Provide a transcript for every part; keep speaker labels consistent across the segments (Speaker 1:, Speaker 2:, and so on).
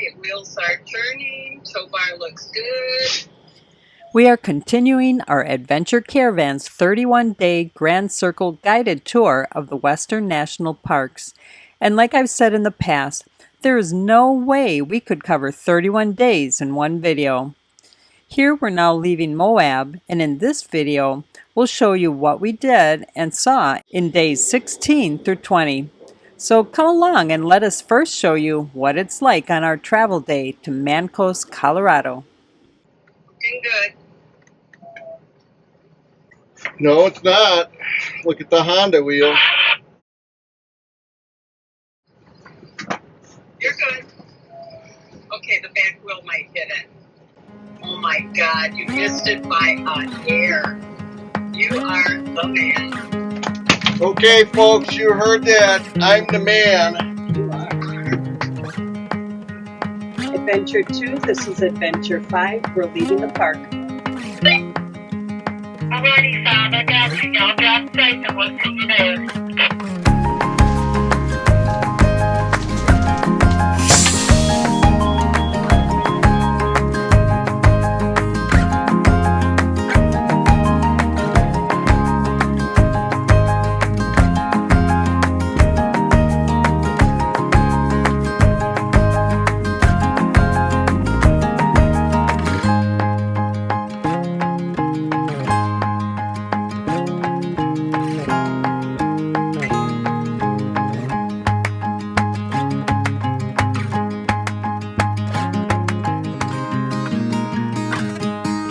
Speaker 1: Okay, wheels are turning. Tow bar looks good.
Speaker 2: We are continuing our Adventure Caravans 31-day Grand Circle guided tour of the Western National Parks. And like I've said in the past, there is no way we could cover 31 days in one video. Here we're now leaving Moab, and in this video, we'll show you what we did and saw in days 16 through 20. So come along and let us first show you what it's like on our travel day to Mancos, Colorado.
Speaker 1: Looking good.
Speaker 3: No, it's not. Look at the Honda wheel.
Speaker 1: You're good. Okay, the back wheel might hit it. Oh my God, you missed it by a hair. You are the man.
Speaker 3: Okay, folks, you heard that. I'm the man.
Speaker 2: Adventure 2, this is Adventure 5. We're leaving the park.
Speaker 1: Alrighty, Father, got you. Y'all drive safe and we'll see you there.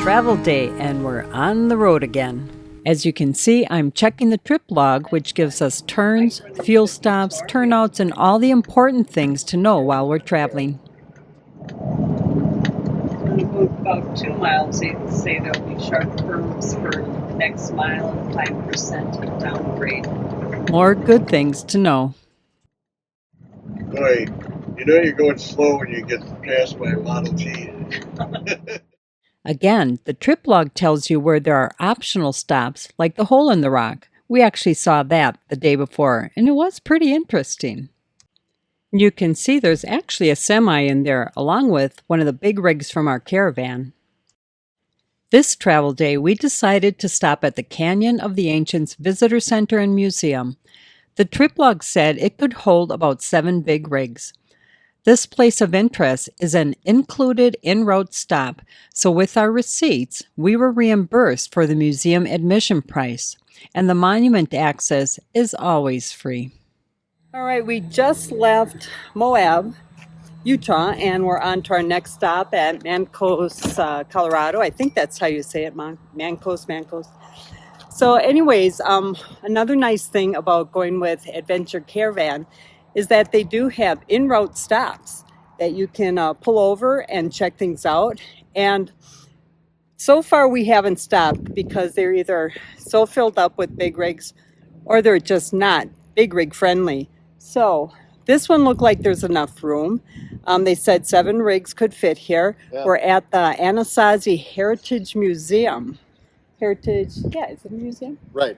Speaker 2: Travel day, and we're on the road again. As you can see, I'm checking the trip log, which gives us turns, fuel stops, turnouts, and all the important things to know while we're traveling. We moved about 2 miles. They say there'll be sharp curves for the next mile and 5% downgrade. More good things to know.
Speaker 3: Wait, you know you're going slow when you get past my Model T.
Speaker 2: Again, the trip log tells you where there are optional stops, like the hole in the rock. We actually saw that the day before, and it was pretty interesting. You can see there's actually a semi in there, along with one of the big rigs from our caravan. This travel day, we decided to stop at the Canyon of the Ancients Visitor Center and Museum. The trip log said it could hold about 7 big rigs. This place of interest is an included en-route stop, so with our receipts, we were reimbursed for the museum admission price, and the monument access is always free. All right, we just left Moab, Utah, and we're on to our next stop at Mancos, Colorado. I think that's how you say it, Mancos. So anyways, another nice thing about going with Adventure Caravan is that they do have en-route stops that you can pull over and check things out. And so far we haven't stopped because they're either so filled up with big rigs or they're just not big rig friendly. So this one looked like there's enough room. They said 7 rigs could fit here. Yeah. We're at the Anasazi Heritage Museum. Is it a museum?
Speaker 3: Right.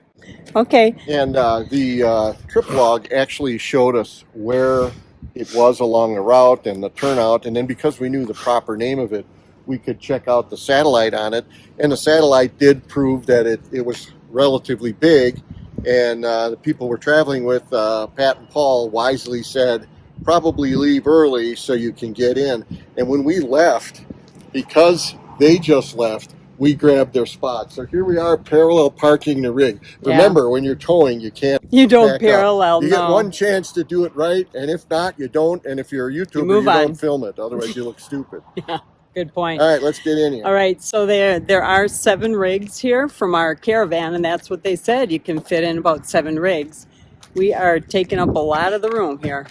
Speaker 2: Okay.
Speaker 3: And the trip log actually showed us where it was along the route and the turnout, and then because we knew the proper name of it, we could check out the satellite on it, and the satellite did prove that it was relatively big, and the people we're traveling with, Pat and Paul, wisely said, probably leave early so you can get in. And when we left, because they just left, we grabbed their spot. So here we are, parallel parking the rig. Yeah. Remember, when you're towing, you can't.
Speaker 2: You don't parallel.
Speaker 3: You get one chance to do it right, and if not, you don't. And if you're a YouTuber, you don't film it. Otherwise, you look stupid.
Speaker 2: Yeah, good point.
Speaker 3: All right, let's get in here.
Speaker 2: All right, so there are 7 rigs here from our caravan, and that's what they said. You can fit in about 7 rigs. We are taking up a lot of the room here.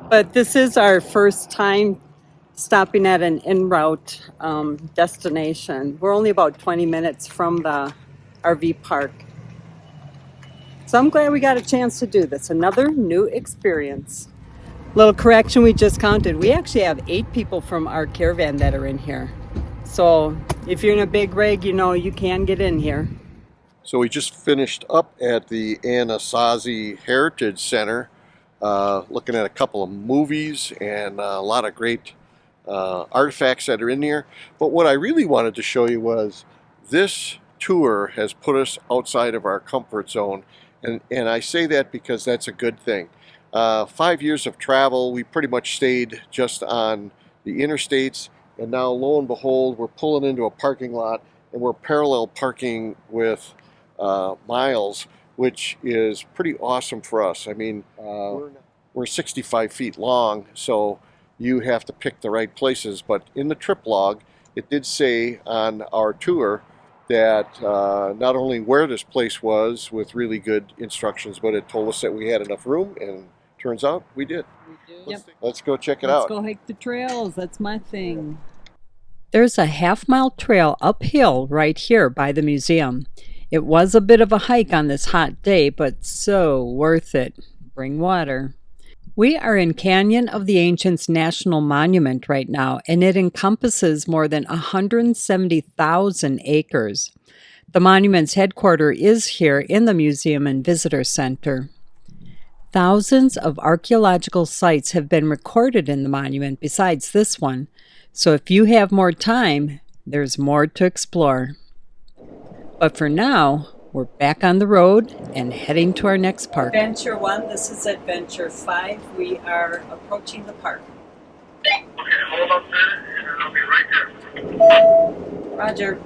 Speaker 2: But this is our first time stopping at an en route destination. We're only about 20 minutes from the RV park. So I'm glad we got a chance to do this. Another new experience. Little correction, we just counted. We actually have 8 people from our caravan that are in here. So if you're in a big rig, you know you can get in here.
Speaker 3: So we just finished up at the Anasazi Heritage Center, looking at a couple of movies and a lot of great artifacts that are in here. But what I really wanted to show you was this tour has put us outside of our comfort zone. And I say that because that's a good thing. 5 years of travel, we pretty much stayed just on the interstates. And now, lo and behold, we're pulling into a parking lot and we're parallel parking with Myles, which is pretty awesome for us. I mean, we're 65 feet long, so you have to pick the right places. But in the trip log, it did say on our tour that not only where this place was with really good instructions, but it told us that we had enough room, and turns out we did. Let's go check it out.
Speaker 2: Let's go hike the trails. That's my thing. There's a half-mile trail uphill right here by the museum. It was a bit of a hike on this hot day, but so worth it. Bring water. We are in Canyon of the Ancients National Monument right now, and it encompasses more than 170,000 acres. The monument's headquarters is here in the Museum and Visitor Center. Thousands of archaeological sites have been recorded in the monument besides this one, so if you have more time, there's more to explore. But for now, we're back on the road and heading to our next park. Adventure 1, this is Adventure 5. We are approaching the park.
Speaker 4: Okay, hold up there, and I'll be right there.
Speaker 2: Roger.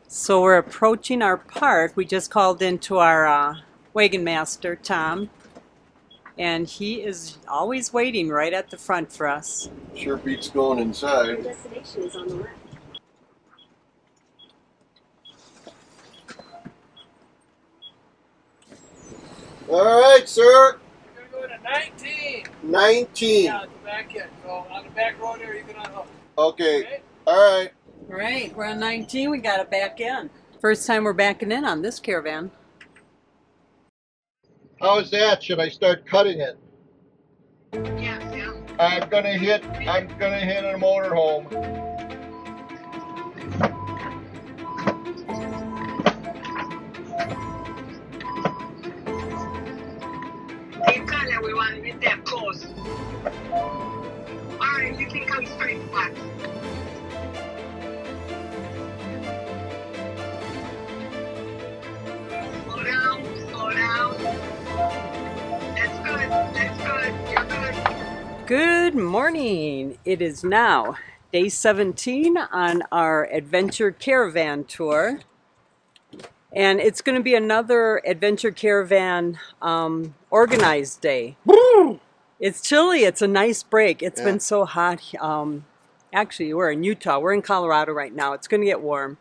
Speaker 2: So we're approaching our park. We just called into our wagon master, Tom, and he is always waiting right at the front for us.
Speaker 3: Sure beats going inside.
Speaker 5: Your destination is on the left.
Speaker 3: All right, sir.
Speaker 6: We're going to go to 19.
Speaker 3: 19.
Speaker 6: Yeah, it's back in. So on the back road there, you can unhook.
Speaker 3: Okay.
Speaker 6: Okay?
Speaker 3: All right.
Speaker 2: All right, we're on 19. We got to back in. First time we're backing in on this caravan.
Speaker 3: How's that? Should I start cutting it?
Speaker 1: Yes, yeah.
Speaker 3: I'm gonna hit a motorhome.
Speaker 1: Keep calling, we want to meet them close. Alright, you can come straight back. Slow down, slow down. That's good, that's good, you're good.
Speaker 2: Good morning. It is now day 17 on our adventure caravan tour. And it's going to be another adventure caravan organized day. It's chilly. It's a nice break. It's been so hot. Actually, we're in Utah. We're in Colorado right now. It's going to get warm.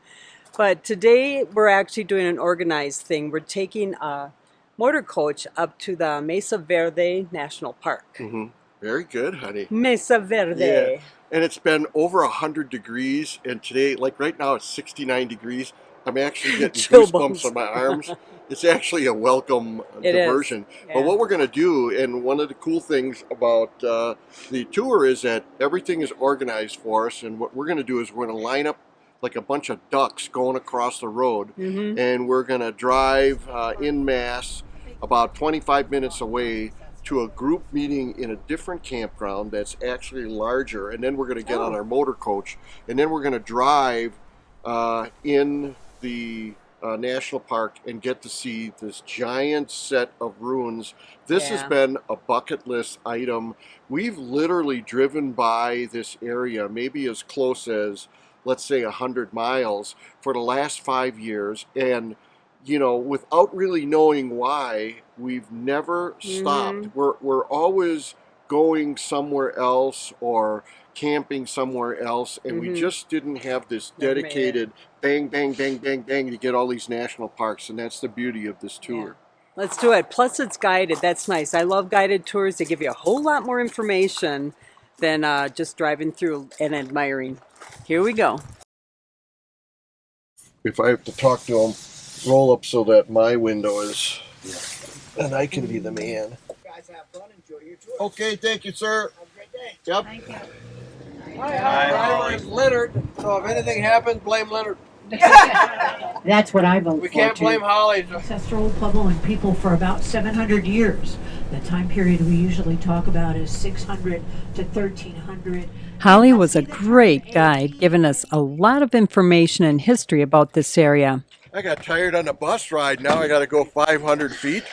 Speaker 2: But today we're actually doing an organized thing. We're taking a motor coach up to the Mesa Verde National Park.
Speaker 3: Mm-hmm. Very good, honey.
Speaker 2: Mesa Verde.
Speaker 3: Yeah. And it's been over 100 degrees, and today, like right now, it's 69 degrees. I'm actually getting
Speaker 2: Chill
Speaker 3: goosebumps
Speaker 2: bumps.
Speaker 3: on my arms. It's actually a welcome diversion.
Speaker 2: Yeah.
Speaker 3: But what we're going to do, and one of the cool things about the tour is that everything is organized for us, and what we're going to do is we're going to line up like a bunch of ducks going across the road, and we're going to drive en masse about 25 minutes away to a group meeting in a different campground that's actually larger, and then we're going to get on our motor coach, and then we're going to drive in the national park and get to see this giant set of ruins. This has been a bucket list item. We've literally driven by this area maybe as close as, let's say, 100 miles for the last 5 years, and you know, without really knowing why, we've never stopped. We're always going somewhere else or camping somewhere else, and we just didn't have this dedicated bang, bang, bang, bang, bang to get all these national parks, and that's the beauty of this tour.
Speaker 2: Yeah. Let's do it. Plus, it's guided. That's nice. I love guided tours. They give you a whole lot more information than just driving through and admiring. Here we go.
Speaker 3: If I have to talk to them, roll up so that my window is, and I can be the man.
Speaker 6: Guys, have fun. Enjoy your tour.
Speaker 3: Okay, thank you, sir.
Speaker 6: Have a great day.
Speaker 3: Yep.
Speaker 6: Hi, is Leonard. So if anything happens, blame Leonard.
Speaker 5: That's what I vote
Speaker 6: We
Speaker 5: for,
Speaker 6: can't
Speaker 5: too.
Speaker 6: blame Holly.
Speaker 5: Ancestral Pueblo and people for about 700 years. The time period we usually talk about is 600 to 1300.
Speaker 2: Holly was a great guide, giving us a lot of information and history about this area.
Speaker 3: I got tired on the bus ride. Now I got to go 500 feet.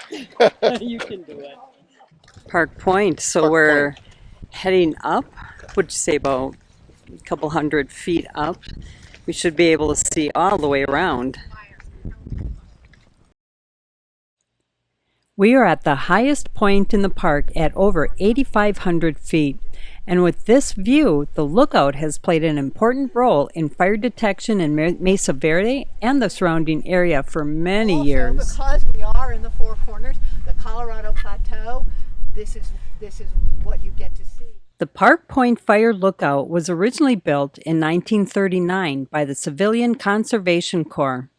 Speaker 2: You can do it. Park Point. So
Speaker 3: Park
Speaker 2: we're
Speaker 3: Point.
Speaker 2: heading up. Would you say about a couple 100 feet up? We should be able to see all the way around. We are at the highest point in the park at over 8,500 feet. And with this view, the lookout has played an important role in fire detection in Mesa Verde and the surrounding area for many years.
Speaker 7: Also, because we are in the Four Corners, the Colorado Plateau, this is what you get to see.
Speaker 2: The Park Point Fire Lookout was originally built in 1939 by the Civilian Conservation Corps.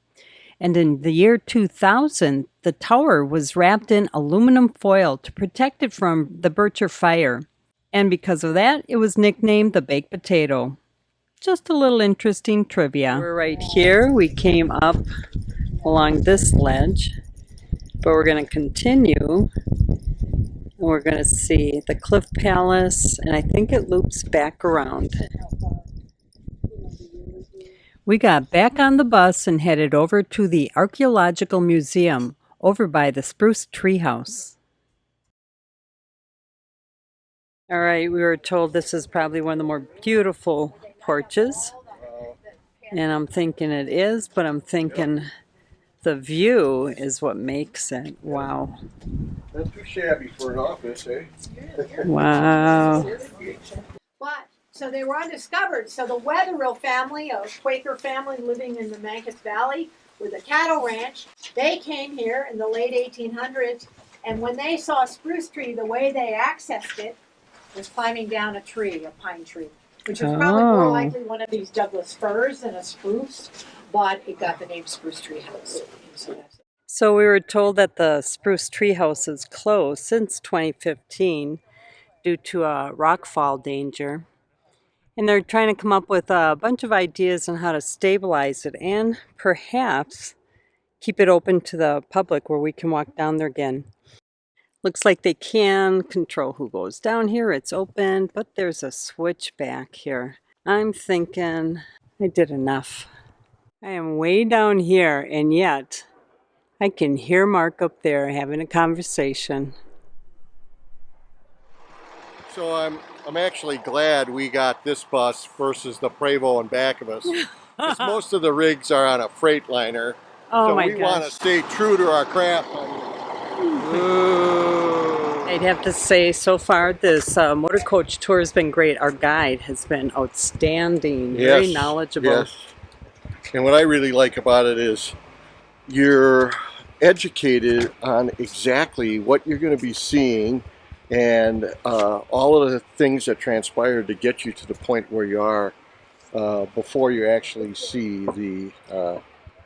Speaker 2: And in the year 2000, the tower was wrapped in aluminum foil to protect it from the Bircher fire. And because of that, it was nicknamed the Baked Potato. Just a little interesting trivia. We're right here. We came up along this ledge, but we're going to continue. We're going to see the Cliff Palace, and I think it loops back around. We got back on the bus and headed over to the Archaeological Museum over by the Spruce Treehouse. All right, we were told this is probably one of the more beautiful porches. And I'm thinking it is, but I'm thinking the view is what makes it. Wow.
Speaker 3: Not too shabby for an office, eh?
Speaker 2: Wow.
Speaker 7: But, so they were undiscovered. So the Wetherill family, a Quaker family living in the Mancos Valley with a cattle ranch, they came here in the late 1800s. And when they saw a spruce tree, the way they accessed it was climbing down a tree, a pine tree, which is probably more likely one of these Douglas firs than a spruce, but it got the name Spruce Tree House. So that's it.
Speaker 2: So we were told that the Spruce Treehouse is closed since 2015 due to a rockfall danger. And they're trying to come up with a bunch of ideas on how to stabilize it and perhaps keep it open to the public where we can walk down there again. Looks like they can control who goes down here. It's open, but there's a switch back here. I'm thinking I did enough. I am way down here, and yet I can hear Mark up there having a conversation.
Speaker 3: So I'm actually glad we got this bus versus the Prevost in back of us. Because most of the rigs are on a Freightliner.
Speaker 2: Oh
Speaker 3: so
Speaker 2: my
Speaker 3: we want to stay true to our craft.
Speaker 2: I'd have to say, so far, this motor coach tour has been great. Our guide has been outstanding, very knowledgeable.
Speaker 3: Yes. And what I really like about it is you're educated on exactly what you're going to be seeing and all of the things that transpired to get you to the point where you are before you actually see the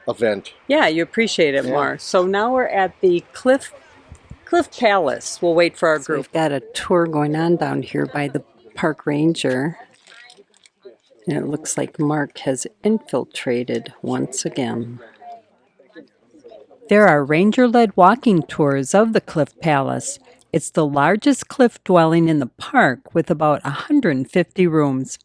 Speaker 3: event.
Speaker 2: Yeah, you appreciate it more. So now we're at the Cliff Palace. We'll wait for our group. We've got a tour going on down here by the park ranger. And it looks like Mark has infiltrated once again. There are ranger-led walking tours of the Cliff Palace. It's the largest cliff dwelling in the park with about 150 rooms.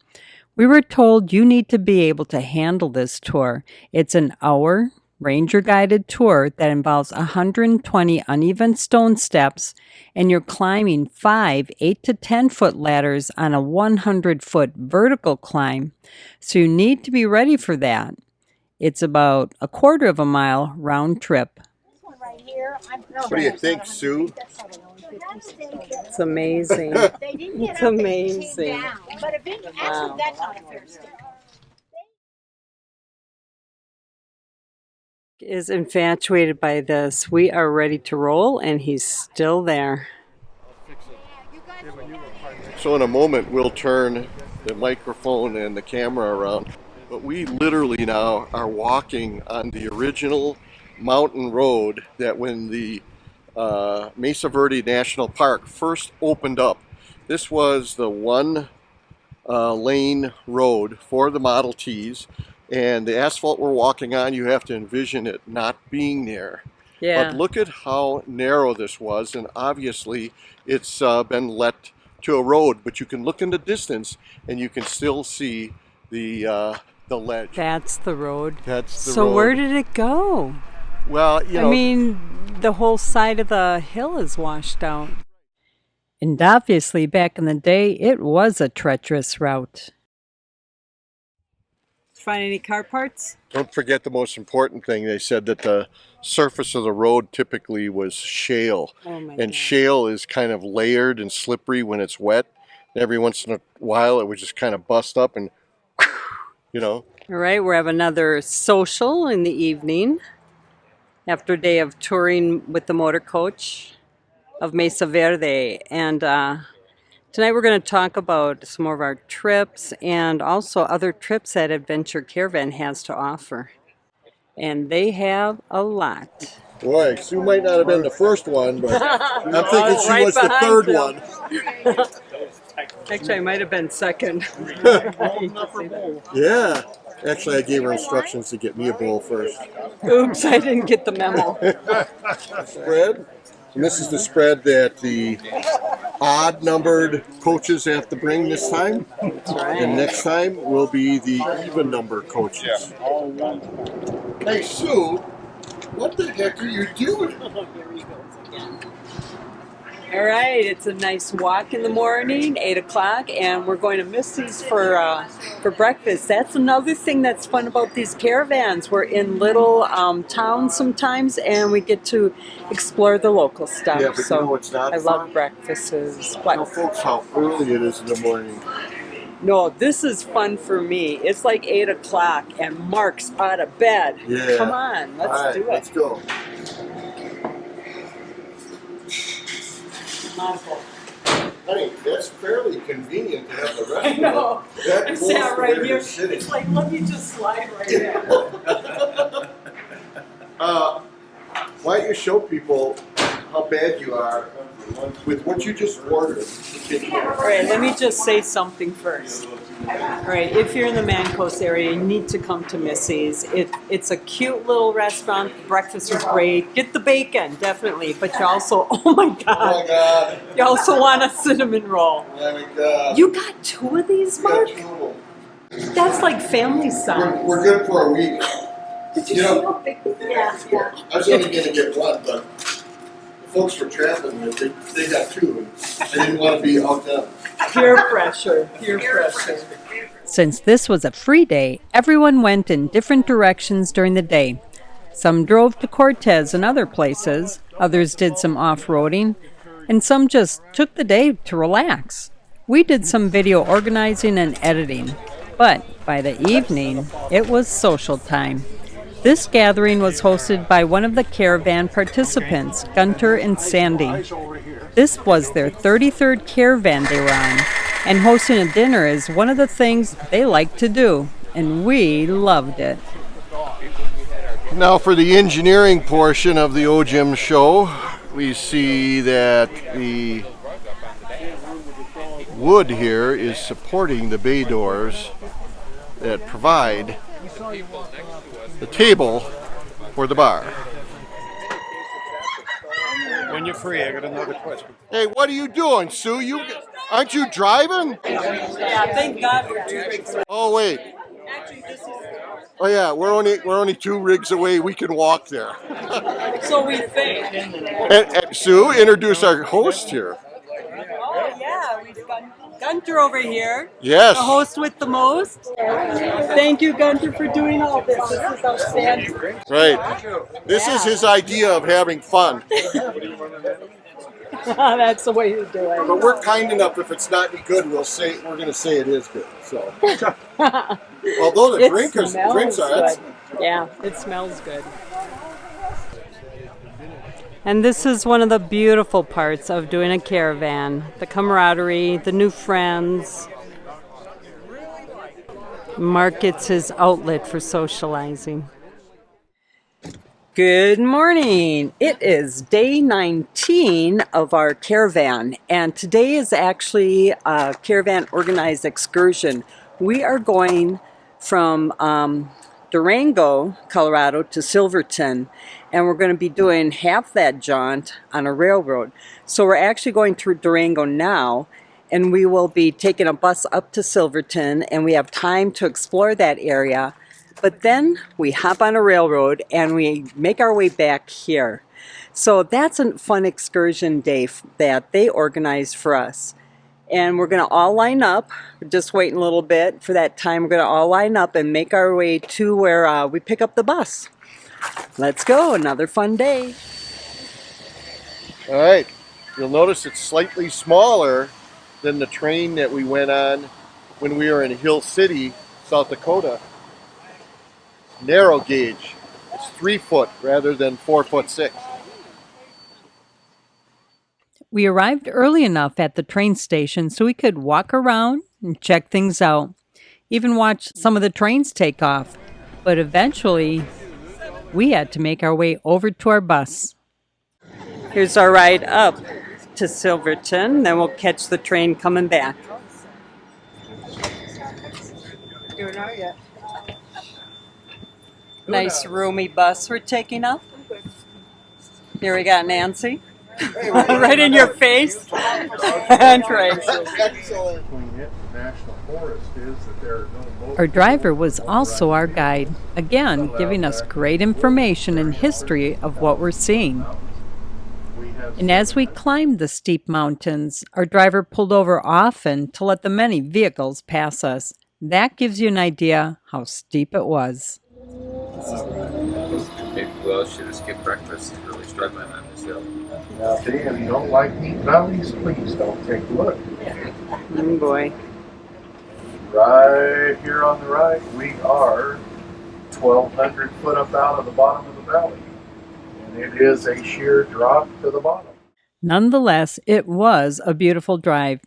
Speaker 2: We were told you need to be able to handle this tour. It's an hour ranger-guided tour that involves 120 uneven stone steps, and you're climbing 5 8 to 10 foot ladders on a 100-foot vertical climb. So you need to be ready for that. It's about a quarter of a mile round trip.
Speaker 3: What do you think, Sue?
Speaker 2: It's amazing. It's amazing.
Speaker 7: Actually, that's not a fair statement.
Speaker 2: Is infatuated by this. We are ready to roll, and he's still there.
Speaker 3: So in a moment we'll turn the microphone and the camera around, but we literally now are walking on the original mountain road that when the Mesa Verde National Park first opened up. This was the one lane road for the Model Ts. And the asphalt we're walking on, you have to envision it not being there.
Speaker 2: Yeah.
Speaker 3: But look at how narrow this was, and obviously it's been let to a road. But you can look in the distance, and you can still see the ledge.
Speaker 2: That's the road.
Speaker 3: That's the road.
Speaker 2: So where did it go?
Speaker 3: Well, you know,
Speaker 2: I mean, the whole side of the hill is washed out. And obviously, back in the day, it was a treacherous route. Find any car parts?
Speaker 3: don't forget the most important thing. They said that the surface of the road typically was shale.
Speaker 2: Oh my
Speaker 3: And
Speaker 2: God.
Speaker 3: shale is kind of layered and slippery when it's wet. And every once in a while, it would just kind of bust up and, you know.
Speaker 2: All right, we have another social in the evening after a day of touring with the motor coach of Mesa Verde. And tonight we're going to talk about some more of our trips and also other trips that Adventure Caravan has to offer. And they have a lot.
Speaker 3: Boy, Sue might not have been the first one, but I'm thinking she
Speaker 2: Right
Speaker 3: was the
Speaker 2: behind
Speaker 3: third
Speaker 2: them.
Speaker 3: one.
Speaker 2: Actually, I might have been second.
Speaker 3: Yeah. Actually, I gave her instructions to get me a bowl first.
Speaker 2: Oops, I didn't get the memo.
Speaker 3: Spread. And this is the spread that the odd-numbered coaches have to bring this time.
Speaker 2: That's right.
Speaker 3: And next time will be the even-numbered coaches. Hey, Sue, what the heck are you doing?
Speaker 2: All right, it's a nice walk in the morning, 8 o'clock, and we're going to Misty's for breakfast. That's another thing that's fun about these caravans. We're in little towns sometimes, and we get to explore the local stuff.
Speaker 3: Yeah, but
Speaker 2: so
Speaker 3: you know what's not
Speaker 2: I
Speaker 3: fun?
Speaker 2: love breakfasts.
Speaker 3: Tell
Speaker 2: What?
Speaker 3: folks how early it is in the morning.
Speaker 2: No, this is fun for me. It's like 8 o'clock, and Mark's out of bed.
Speaker 3: Yeah.
Speaker 2: Come on, let's
Speaker 3: All right,
Speaker 2: do it.
Speaker 3: let's go. Honey, that's fairly convenient to have the rest
Speaker 2: I know.
Speaker 3: That
Speaker 2: I
Speaker 3: close
Speaker 2: sat
Speaker 3: to
Speaker 2: right
Speaker 3: where
Speaker 2: here.
Speaker 3: you're sitting.
Speaker 2: It's like, let me just slide right in.
Speaker 3: Why don't you show people how bad you are with what you just ordered?
Speaker 2: All right, let me just say something first. All right, if you're in the Mancos area, you need to come to Missy's. It's a cute little restaurant. Breakfast is great. Get the bacon, definitely. But you also, oh my
Speaker 3: Oh my
Speaker 2: God,
Speaker 3: God.
Speaker 2: you also want a cinnamon roll.
Speaker 3: Oh my God.
Speaker 2: You got 2 of these, Mark? That's like family size.
Speaker 3: We're good for a week.
Speaker 2: Did
Speaker 3: you
Speaker 2: you
Speaker 3: know-
Speaker 2: see how big? Yeah, yeah.
Speaker 3: I was only going to get one, but the folks were traveling with it. They got 2. And I didn't want to be outdone.
Speaker 2: Peer pressure. Peer pressure. Since this was a free day, everyone went in different directions during the day. Some drove to Cortez and other places, others did some off-roading, and some just took the day to relax. We did some video organizing and editing, but by the evening, it was social time. This gathering was hosted by one of the caravan participants, Gunter and Sandy. This was their 33rd caravan they were on, and hosting a dinner is one of the things they like to do, and we loved it.
Speaker 3: Now for the engineering portion of the OGM show, we see that the wood here is supporting the bay doors that provide the table for the bar.
Speaker 6: When you're free, I got another question.
Speaker 3: Hey, what are you doing, Sue? Aren't you driving?
Speaker 2: Yeah, thank God we're 2 rigs away.
Speaker 3: Oh wait.
Speaker 2: Actually, this is
Speaker 3: Oh yeah, we're only 2 rigs away. We can walk there.
Speaker 2: so we think.
Speaker 3: And Sue, introduce our host here.
Speaker 2: Oh yeah, we've got Gunter over here.
Speaker 3: Yes.
Speaker 2: The host with the most. Thank you, Gunter, for doing all this. This is outstanding.
Speaker 3: Right. This is his idea of having fun.
Speaker 2: That's the way to do it.
Speaker 3: But we're kind enough. If it's not good, we're going to say it is good. So, although the drinks are,
Speaker 2: good. Yeah, it smells good. And this is one of the beautiful parts of doing a caravan. The camaraderie, the new friends. Mark gets his outlet for socializing. Good morning. It is day 19 of our caravan, and today is actually a caravan organized excursion. We are going from Durango, Colorado to Silverton, and we're going to be doing half that jaunt on a railroad. So we're actually going through Durango now, and we will be taking a bus up to Silverton, and we have time to explore that area. But then we hop on a railroad and we make our way back here. So that's a fun excursion day that they organized for us. And we're going to all line up. We're just waiting a little bit for that time. We're going to all line up and make our way to where we pick up the bus. Let's go. Another fun day.
Speaker 3: All right. You'll notice it's slightly smaller than the train that we went on when we were in Hill City, South Dakota. Narrow gauge. It's 3 foot rather than 4'6".
Speaker 2: We arrived early enough at the train station so we could walk around and check things out, even watch some of the trains take off. But eventually, we had to make our way over to our bus. Here's our ride up to Silverton, then we'll catch the train coming back. Nice roomy bus we're taking up. Here we got Nancy. Right in your face. And Tracy. Our driver was also our guide, again giving us great information and history of what we're seeing. And as we climbed the steep mountains, our driver pulled over often to let the many vehicles pass us. That gives you an idea how steep it was.
Speaker 8: Maybe Will should have skipped breakfast. He's really struggling on this hill.
Speaker 6: Now, Dan, if you don't like deep valleys, please don't take a look.
Speaker 2: Oh boy.
Speaker 6: Right here on the right, we are 1,200 foot up out of the bottom of the valley. And it is a sheer drop to the bottom.
Speaker 2: Nonetheless, it was a beautiful drive.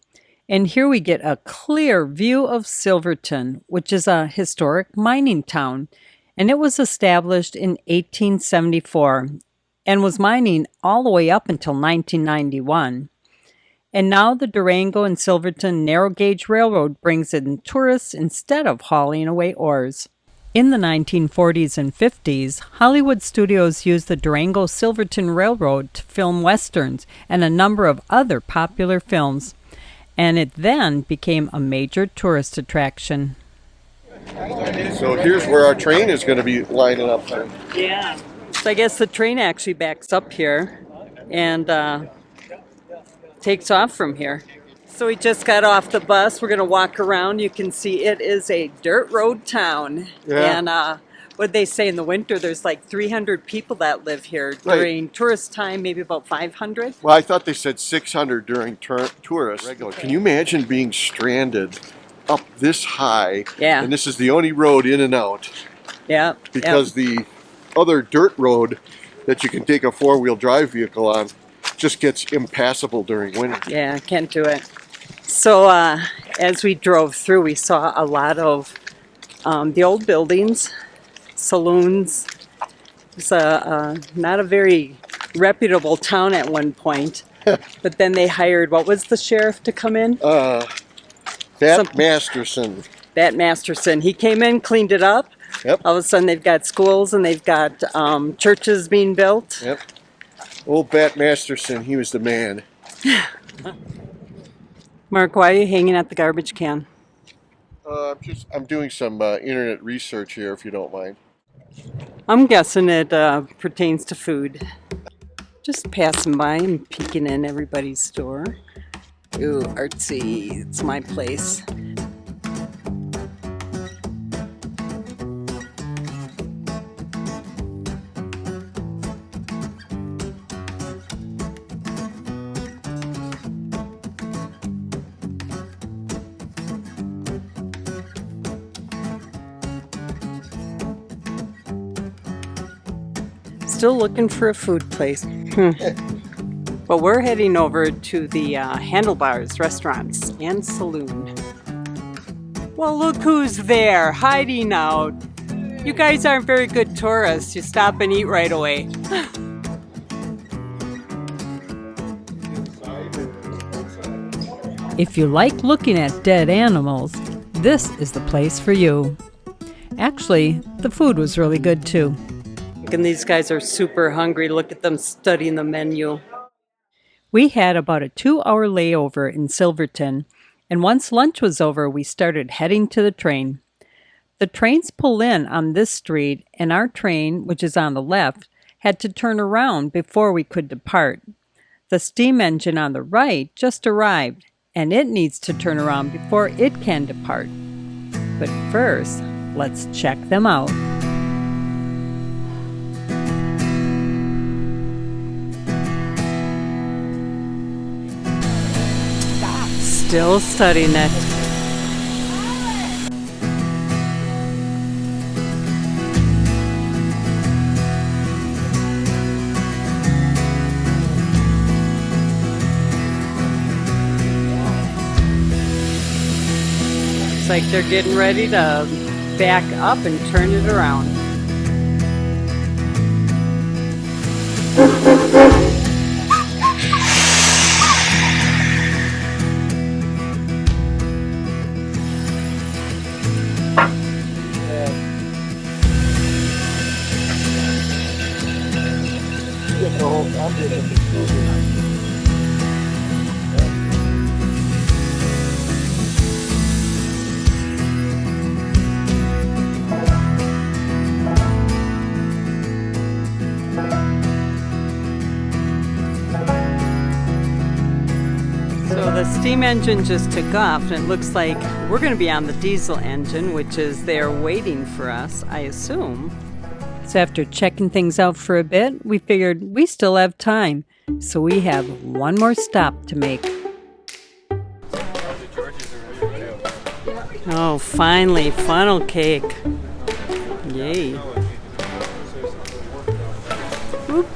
Speaker 2: And here we get a clear view of Silverton, which is a historic mining town. And it was established in 1874 and was mining all the way up until 1991. And now the Durango and Silverton narrow gauge railroad brings in tourists instead of hauling away ores. In the 1940s and 50s, Hollywood studios used the Durango-Silverton Railroad to film westerns and a number of other popular films, and it then became a major tourist attraction.
Speaker 3: So here's where our train is going to be lining up.
Speaker 2: Yeah. So I guess the train actually backs up here and takes off from here. So we just got off the bus. We're going to walk around. You can see it is a dirt road town.
Speaker 3: Yeah.
Speaker 2: And what they say in the winter, there's like 300 people that live here. During tourist time, maybe about 500.
Speaker 3: Well, I thought they said 600 during tourists. Regular. Can you imagine being stranded up this high?
Speaker 2: Yeah.
Speaker 3: And this is the only road in and out.
Speaker 2: Yeah.
Speaker 3: Because the other dirt road that you can take a four-wheel drive vehicle on just gets impassable during winter.
Speaker 2: Yeah, can't do it. So as we drove through, we saw a lot of the old buildings, saloons. It's not a very reputable town at one point. But then they hired, what was the sheriff to come in?
Speaker 3: Masterson.
Speaker 2: Bat Masterson. He came in, cleaned it up.
Speaker 3: Yep.
Speaker 2: All of a sudden they've got schools and they've got churches being built.
Speaker 3: Yep. Old Bat Masterson, he was the man.
Speaker 2: Mark, why are you hanging at the garbage can?
Speaker 3: I'm doing some internet research here, if you don't mind.
Speaker 2: I'm guessing it pertains to food. Just passing by and peeking in everybody's store. Ooh, artsy. It's my place. Still looking for a food place. But we're heading over to the Handlebars Restaurants and Saloon. Well, look who's there, hiding out. You guys aren't very good tourists. You stop and eat right away. If you like looking at dead animals, this is the place for you. Actually, the food was really good too. And these guys are super hungry. Look at them studying the menu. We had about a 2-hour layover in Silverton, and once lunch was over, we started heading to the train. The trains pull in on this street, and our train, which is on the left, had to turn around before we could depart. The steam engine on the right just arrived, and it needs to turn around before it can depart. But first, let's check them out. Still studying it. Looks like they're getting ready to back up and turn it around. So the steam engine just took off, and it looks like we're going to be on the diesel engine, which is there waiting for us, I assume. So after checking things out for a bit, we figured we still have time. So we have one more stop to make. Oh, finally, funnel cake. Yay. Whoop.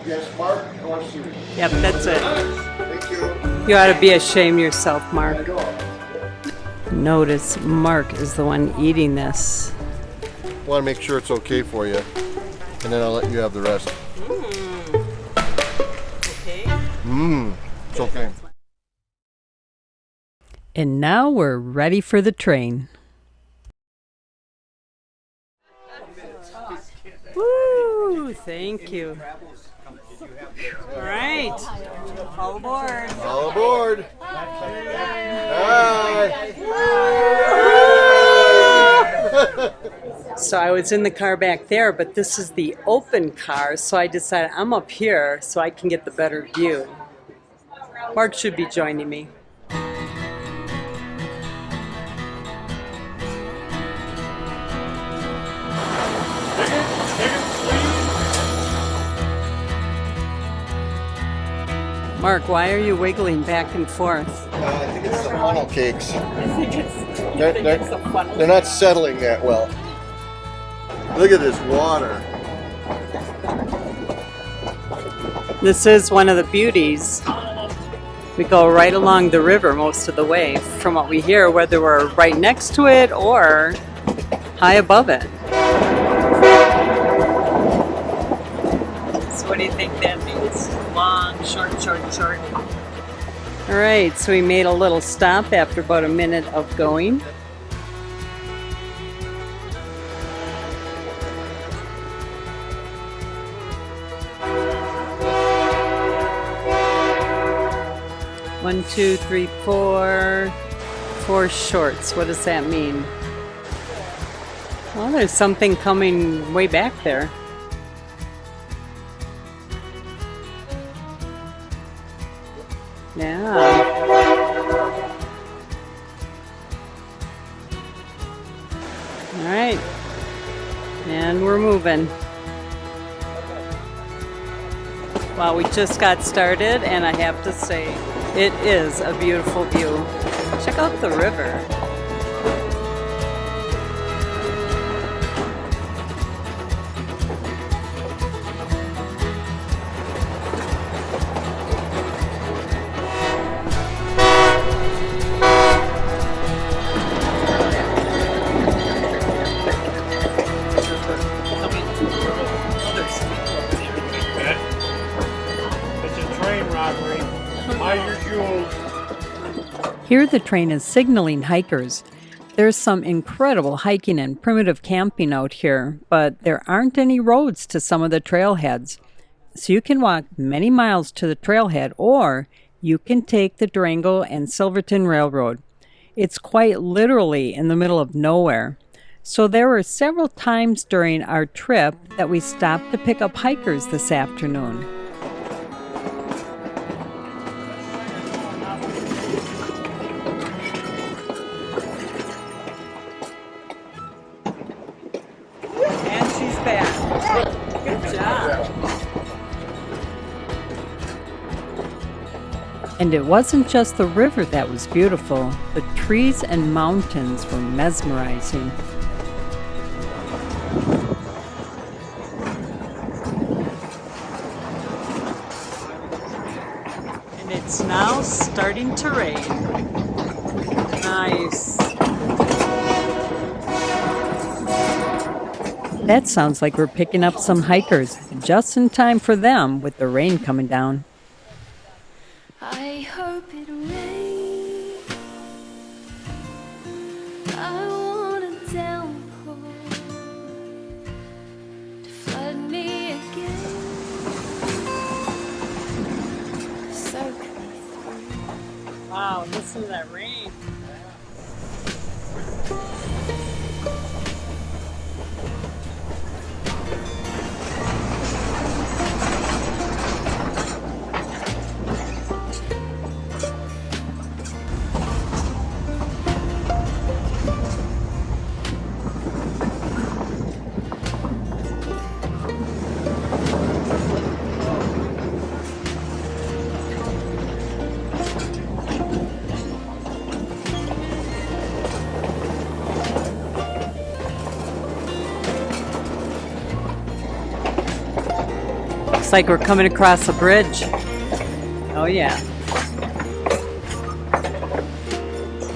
Speaker 3: Yes, Mark, I want to see you.
Speaker 2: Yep, that's it.
Speaker 3: Thank you.
Speaker 2: You ought to be ashamed of yourself, Mark. Notice Mark is the one eating this.
Speaker 3: I want to make sure it's okay for you, and then I'll let you have the rest.
Speaker 2: Okay.
Speaker 3: It's okay.
Speaker 2: And now we're ready for the train. Woo! Thank you. All right. All aboard.
Speaker 3: All aboard. Hi.
Speaker 2: So I was in the car back there, but this is the open car, so I decided I'm up here so I can get the better view. Mark should be joining me. Mark, why are you wiggling back and forth?
Speaker 3: I think it's the funnel cakes. They're not settling that well. Look at this water.
Speaker 2: This is one of the beauties. We go right along the river most of the way, from what we hear, whether we're right next to it or high above it. So what do you think that means? Long, short, short, short. All right, so we made a little stop after about a minute of going. One, two, three, four. 4 shorts. What does that mean? Well, there's something coming way back there. Yeah. All right. And we're moving. Well, we just got started, and I have to say, it is a beautiful view. Check out the river. Here the train is signaling hikers. There's some incredible hiking and primitive camping out here, but there aren't any roads to some of the trailheads. So you can walk many miles to the trailhead, or you can take the Durango and Silverton Railroad. It's quite literally in the middle of nowhere. So there were several times during our trip that we stopped to pick up hikers this afternoon. And she's back. Good job. And it wasn't just the river that was beautiful. The trees and mountains were mesmerizing. And it's now starting to rain. Nice. That sounds like we're picking up some hikers, just in time for them with the rain coming down.
Speaker 9: I hope it rains. I want a downpour to flood me again. Soak me through.
Speaker 2: Wow, listen to that rain. Looks like we're coming across a bridge. Oh yeah.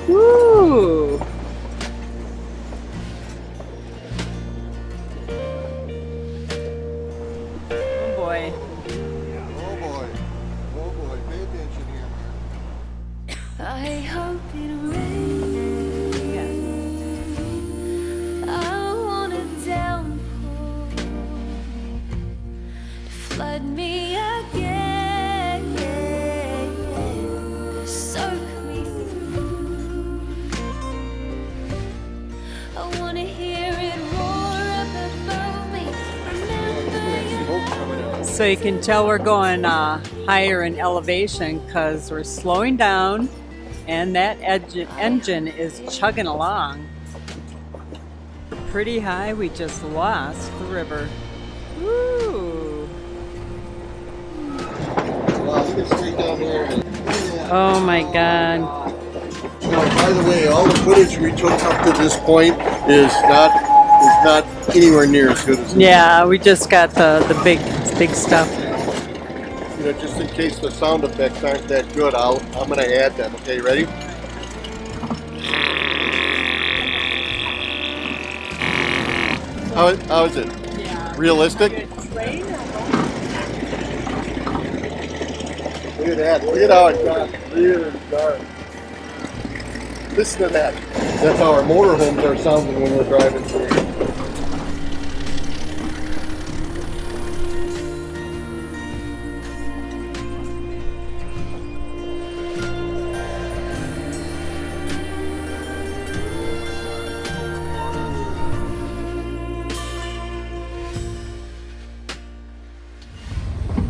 Speaker 2: Woo! Oh boy.
Speaker 3: Oh boy. Oh boy. Pay attention here.
Speaker 9: I hope it rains. I want a downpour to flood me again. Soak me through. I want to hear it roar up above me. Remember you.
Speaker 2: So you can tell we're going higher in elevation because we're slowing down and that engine is chugging along. Pretty high, we just lost the river. Woo!
Speaker 3: Wow, look at straight down there.
Speaker 2: Oh my God.
Speaker 3: Now, by the way, all the footage we took up to this point is not anywhere near as good as this.
Speaker 2: Yeah, we just got the big stuff.
Speaker 3: You know, just in case the sound effects aren't that good, I'm going to add them. Okay, ready? How is it?
Speaker 2: Yeah.
Speaker 3: Realistic? Look at that. Look at how it got really dark. Listen to that. That's how our motorhomes are sounding when we're driving through.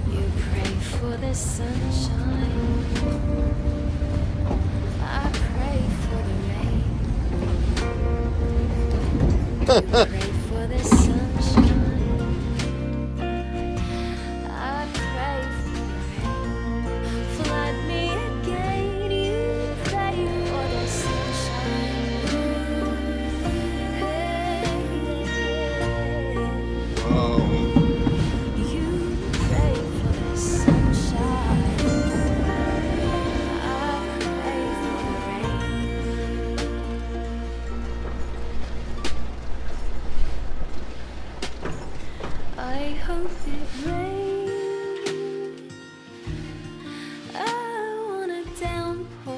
Speaker 9: You pray for the sunshine. I pray for the rain. You pray for the sunshine. I pray for the rain. Flood me again. You pray for the sunshine.
Speaker 3: Whoa.
Speaker 9: You pray for the sunshine. I pray for the rain. I hope it rains. I want a downpour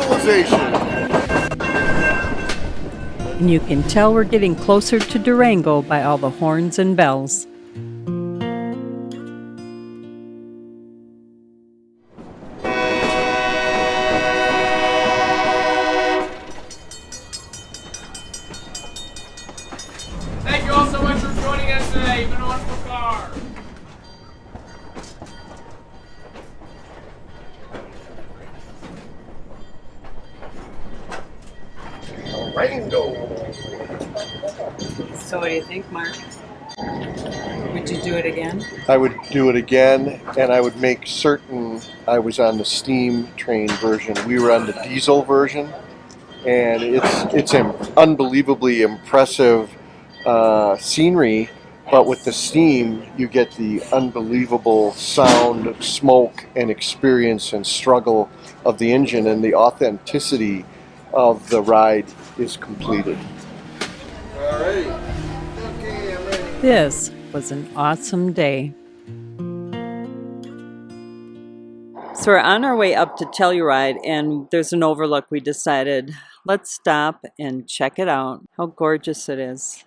Speaker 3: civilization.
Speaker 2: And you can tell we're getting closer to Durango by all the horns and bells.
Speaker 10: Thank you all so much for joining us today. You've been a wonderful car.
Speaker 2: So what do you think, Mark? Would you do it again?
Speaker 3: I would do it again, and I would make certain I was on the steam train version. We were on the diesel version, and it's an unbelievably impressive scenery. But with the steam, you get the unbelievable sound, smoke, and experience and struggle of the engine, and the authenticity of the ride is completed. All right. Okay, I'm ready.
Speaker 2: This was an awesome day. So we're on our way up to Telluride, and there's an overlook. We decided, let's stop and check it out. How gorgeous it is.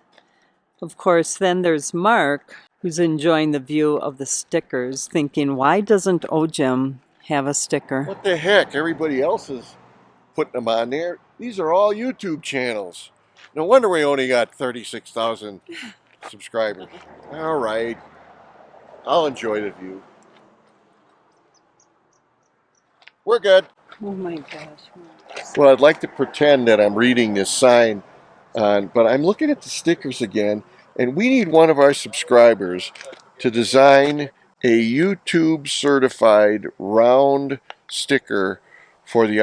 Speaker 2: Of course, then there's Mark, who's enjoying the view of the stickers, thinking, why doesn't OGM have a sticker?
Speaker 3: What the heck? Everybody else is putting them on there. These are all YouTube channels. No wonder we only got 36,000 subscribers. All right. I'll enjoy the view. We're good.
Speaker 2: Oh my gosh.
Speaker 3: Well, I'd like to pretend that I'm reading this sign, but I'm looking at the stickers again, and we need one of our subscribers to design a YouTube certified round sticker for the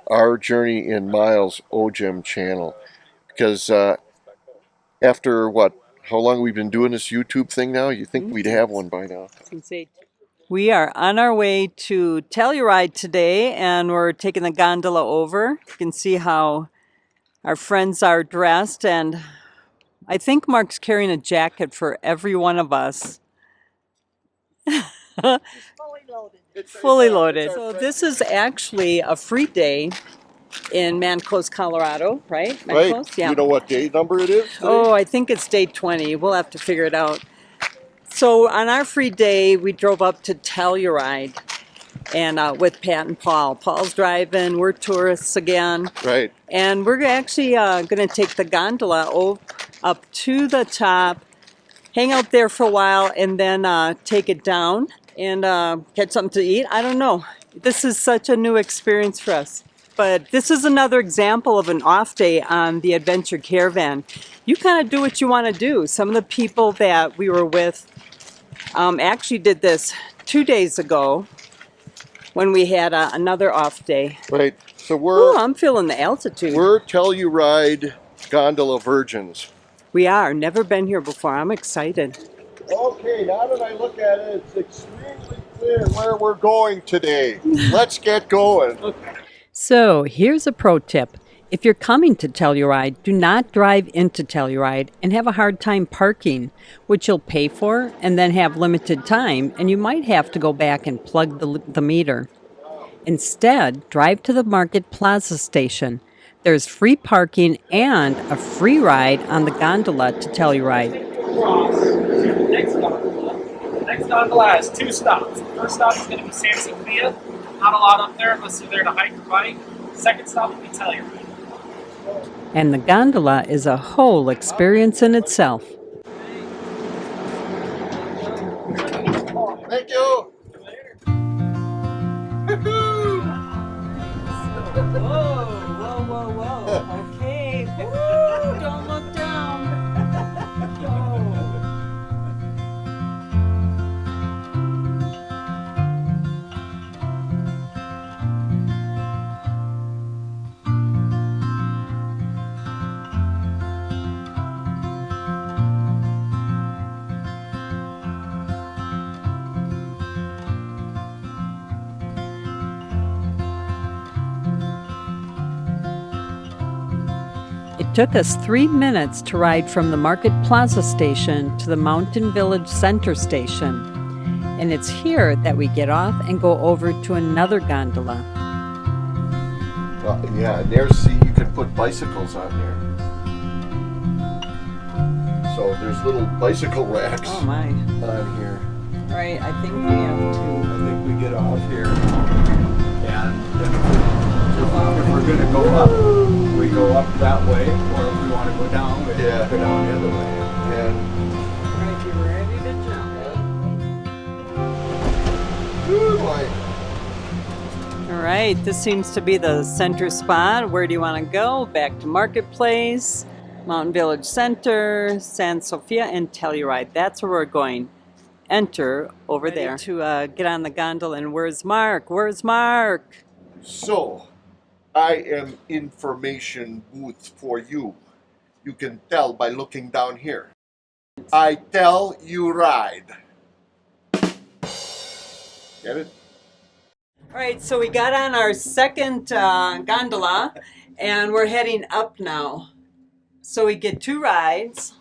Speaker 3: Our Journey in Myles OGM channel. Because after how long we've been doing this YouTube thing now, you think we'd have one by now.
Speaker 2: We are on our way to Telluride today, and we're taking the gondola over. You can see how our friends are dressed, and I think Mark's carrying a jacket for every one of us.
Speaker 7: It's fully loaded.
Speaker 2: Fully loaded. So this is actually a free day in Mancos, Colorado, right? Mancos?
Speaker 3: Right.
Speaker 2: Yeah.
Speaker 3: You know what day number it is today?
Speaker 2: Oh, I think it's day 20. We'll have to figure it out. So on our free day, we drove up to Telluride and with Pat and Paul. Paul's driving. We're tourists again.
Speaker 3: Right.
Speaker 2: And we're actually going to take the gondola up to the top, hang out there for a while, and then take it down and get something to eat. I don't know. This is such a new experience for us. But this is another example of an off day on the Adventure Caravan. You kind of do what you want to do. Some of the people that we were with actually did this 2 days ago when we had another off day.
Speaker 3: Right. So
Speaker 2: I'm feeling the altitude.
Speaker 3: We're Telluride gondola virgins.
Speaker 2: We are. Never been here before. I'm excited.
Speaker 3: Okay, now that I look at it, it's extremely clear where we're going today. Let's get going.
Speaker 2: So here's a pro tip. If you're coming to Telluride, do not drive into Telluride and have a hard time parking, which you'll pay for and then have limited time, and you might have to go back and plug the meter. Instead, drive to the Market Plaza station. There's free parking and a free ride on the gondola to Telluride.
Speaker 10: Next gondola has 2 stops. The first stop is going to be San Sofia. Not allowed up there unless you're there to hike or bike. Second stop will be Telluride.
Speaker 2: And the gondola is a whole experience in itself.
Speaker 3: Thank you.
Speaker 2: Whoa. Okay. Woo, don't look down. It took us 3 minutes to ride from the Market Plaza station to the Mountain Village Center station. And it's here that we get off and go over to another gondola.
Speaker 3: Yeah, and there's, see, you can put bicycles on there. So there's little bicycle racks
Speaker 2: Oh my.
Speaker 3: on here.
Speaker 2: Right, I think we have to.
Speaker 6: I think we get off here. And then if we're going to go up, we go up that way. Or if we want to go down, we go down the other way.
Speaker 3: And
Speaker 2: Right, you ready to jump?
Speaker 3: ooh, boy.
Speaker 2: All right, this seems to be the center spot. Where do you want to go? Back to Marketplace, Mountain Village Center, San Sofia, and Telluride. That's where we're going. Enter over there to get on the gondola. And where's Mark? Where's Mark?
Speaker 3: So, I am information booth for you. You can tell by looking down here. I tell you ride. Get it?
Speaker 2: All right, so we got on our second gondola, and we're heading up now. So we get 2 rides.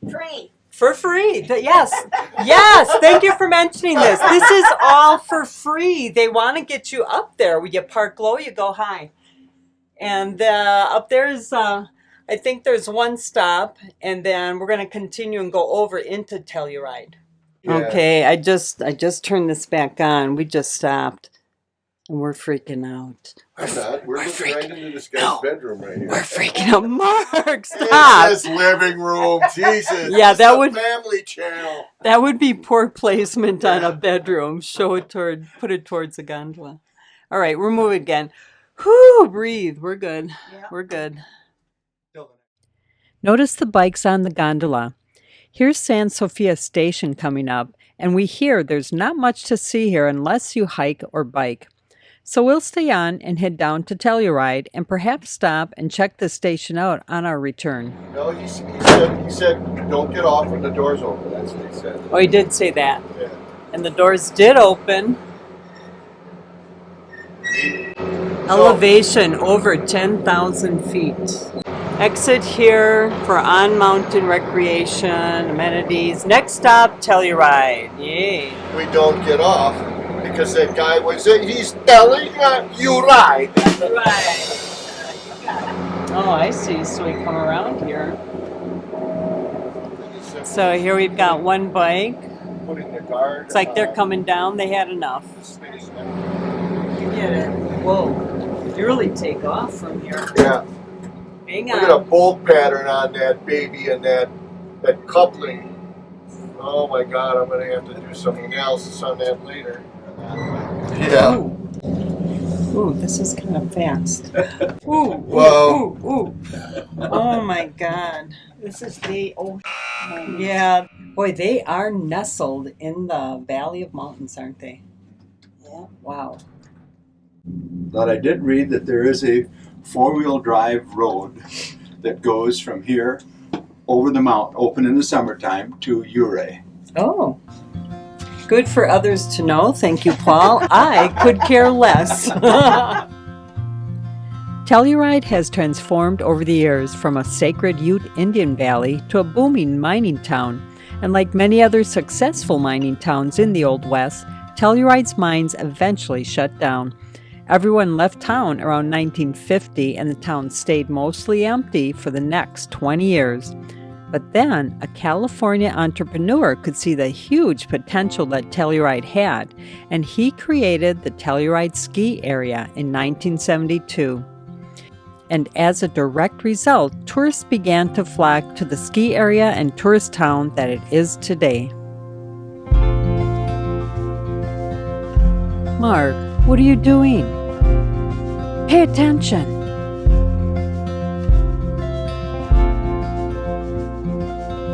Speaker 7: Free.
Speaker 2: For free. Yes. Yes. Thank you for mentioning this. This is all for free. They want to get you up there. When you park low, you go high. And up there is, I think there's 1 stop, and then we're going to continue and go over into Telluride.
Speaker 3: Yeah.
Speaker 2: Okay, I just turned this back on. We just stopped. And we're freaking out.
Speaker 3: I'm not. We're looking right into this guy's bedroom right here.
Speaker 2: We're freaking out. Mark, stop.
Speaker 3: It says living room. Jesus.
Speaker 2: Yeah,
Speaker 3: This
Speaker 2: that
Speaker 3: is a
Speaker 2: would-
Speaker 3: family channel.
Speaker 2: That would be poor placement on a bedroom. Put it towards the gondola. All right, we're moving again. Whew, breathe. We're good.
Speaker 7: Yeah.
Speaker 2: We're good. Notice the bikes on the gondola. Here's San Sofia Station coming up, and we hear there's not much to see here unless you hike or bike. So we'll stay on and head down to Telluride and perhaps stop and check the station out on our return.
Speaker 3: No, he said, don't get off when the door's open. That's what he said.
Speaker 2: Oh, he did say that.
Speaker 3: Yeah.
Speaker 2: And the doors did open. Elevation over 10,000 feet. Exit here for on-mountain recreation, amenities. Next stop, Telluride. Yay.
Speaker 3: We don't get off because that guy he's telling you ride.
Speaker 2: Right. Oh, I see. So we come around here. So here we've got 1 bike.
Speaker 3: Putting the guard.
Speaker 2: It's like they're coming down. They had enough. You get it. Whoa. You really take off from here.
Speaker 3: Yeah.
Speaker 2: Hang
Speaker 3: Look at a
Speaker 2: on.
Speaker 3: bolt pattern on that baby and that coupling. Oh my God, I'm going to have to do some analysis on that later. Yeah.
Speaker 2: Ooh, this is kind of fast. Ooh,
Speaker 3: Whoa.
Speaker 2: ooh. Oh my God.
Speaker 7: This is the old.
Speaker 2: Yeah. Boy, they are nestled in the Valley of Mountains, aren't they? Yeah. Wow.
Speaker 6: But I did read that there is a 4-wheel drive road that goes from here over the mountain, open in the summertime, to Ouray.
Speaker 2: Oh. Good for others to know. Thank you, Paul. I could care less. Telluride has transformed over the years from a sacred Ute Indian valley to a booming mining town. And like many other successful mining towns in the Old West, Telluride's mines eventually shut down. Everyone left town around 1950, and the town stayed mostly empty for the next 20 years. But then, a California entrepreneur could see the huge potential that Telluride had, and he created the Telluride ski area in 1972. And as a direct result, tourists began to flock to the ski area and tourist town that it is today. Mark, what are you doing? Pay attention.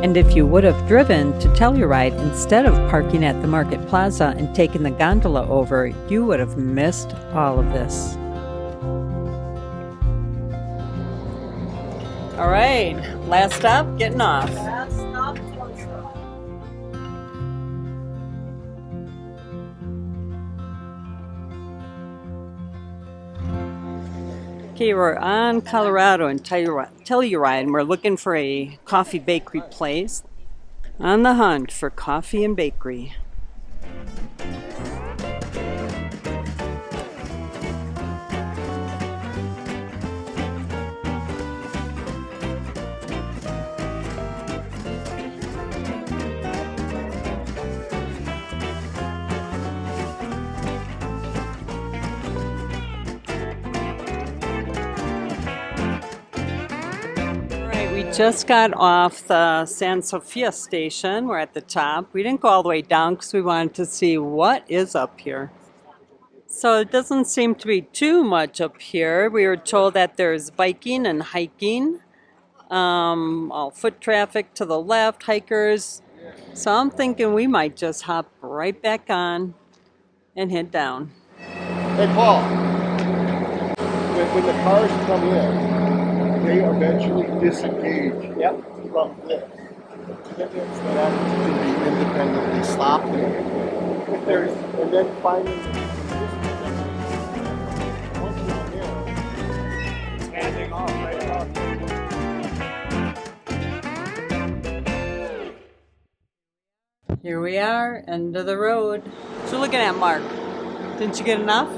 Speaker 2: And if you would have driven to Telluride instead of parking at the Market Plaza and taken the gondola over, you would have missed all of this. All right, last stop, getting off.
Speaker 7: Last stop, Telluride.
Speaker 2: Okay, we're on Colorado and Telluride, and we're looking for a coffee bakery place. On the hunt for coffee and bakery. Just got off the San Sofia station. We're at the top. We didn't go all the way down because we wanted to see what is up here. So it doesn't seem to be too much up here. We were told that there's biking and hiking. All foot traffic to the left, hikers. So I'm thinking we might just hop right back on and head down.
Speaker 3: Hey, Paul. When the cars come in, they eventually disengage from this. That means that can be independently stopped. If there's, and then finally, once you're in, it's handing off right off.
Speaker 2: Here we are, end of the road. So you're looking at, Mark. Didn't you get enough?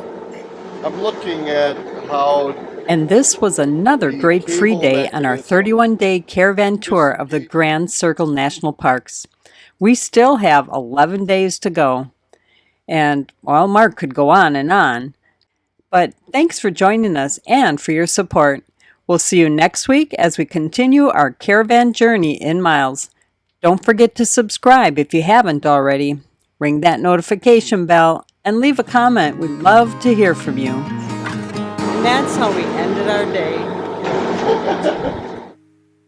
Speaker 3: I'm looking at how.
Speaker 2: And this was another great free day on our 31-day caravan tour of the Grand Circle National Parks. We still have 11 days to go. And, well, Mark could go on. But thanks for joining us and for your support. We'll see you next week as we continue our caravan journey in Myles. Don't forget to subscribe if you haven't already. Ring that notification bell and leave a comment. We'd love to hear from you. And that's how we ended our day.